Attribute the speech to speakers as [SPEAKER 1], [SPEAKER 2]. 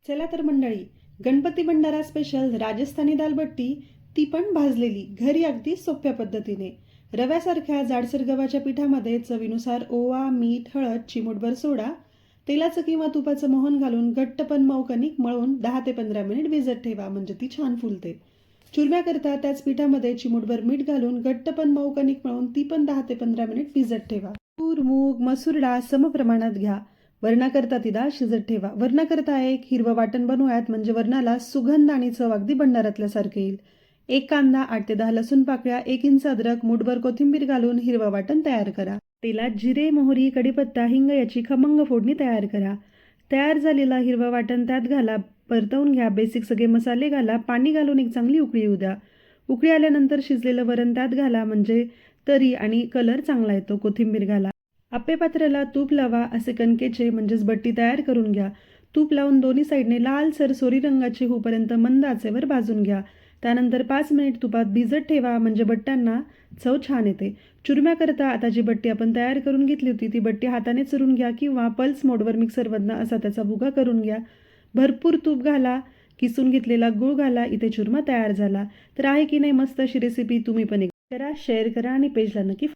[SPEAKER 1] चला तर मंडळी, गणपती भंडारा स्पेशल राजस्थानी दालबट्टी, ती पण भाजलेली, घरी अगदी सोप्या पद्धतीने. रव्यासारख्या जाडसर गव्हाच्या पिठामध्ये चवीनुसार ओवा, मीठ, हळद, चिमूटभर सोडा, तेलाचं किंवा तुपाचं मोहन घालून घट्ट पण मऊ कणिक मळून 10 ते 15 मिनिट भिजत ठेवा, म्हणजे ती छान फुलते. चुरम्याकरता त्याच पिठामध्ये चिमूटभर मीठ घालून घट्ट पण मऊ कणिक मळून ती पण 10 ते 15 मिनिट भिजत ठेवा. तूर, मूग, मसूर डाळ समप्रमाणात घ्या. वरणाकरता ती डाळ शिजत ठेवा. वरणाकरता एक हिरवं वाटण बनवूयात, म्हणजे वरणाला सुगंध आणि चव अगदी भंडारातल्यासारखे येईल. एक कांदा, 8 ते 10 लसूण पाकळ्या, 1 इंच अद्रक, मूठभर कोथिंबीर घालून हिरवं वाटण तयार करा. तेलात जिरे, मोहरी, कढीपत्ता, हिंग याची खमंग फोडणी तयार करा. तयार झालेला हिरवं वाटण त्यात घाला, परतवून घ्या. बेसिक सगळे मसाले घाला, पाणी घालून एक चांगली उकळी येऊ द्या. उकळी आल्यानंतर शिजलेलं वरण त्यात घाला, म्हणजे तरी आणि कलर चांगला येतो. कोथिंबीर घाला. आप्पे पात्राला तूप लावा, असे कणकेचे म्हणजेच बट्टी तयार करून घ्या. तूप लावून दोन्ही साईडने लालसर सोरी रंगाची होईपर्यंत मंद आचेवर भाजून घ्या. त्यानंतर 5 मिनिट तुपात भिजत ठेवा, म्हणजे बट्ट्यांना चव छान येते. चुरम्याकरता आता जी बट्टी आपण तयार करून घेतली होती ती बट्टी हाताने चुरून घ्या किंवा पल्स मोडवर मिक्सरमधनं असा त्याचा भुगा करून घ्या. भरपूर तूप घाला, किसून घेतलेला गूळ घाला. इथे चुरमा तयार झाला. तर आहे की नाही मस्त अशी रेसिपी, तुम्ही पण एक करा, शेअर करा आणि पेजला नक्की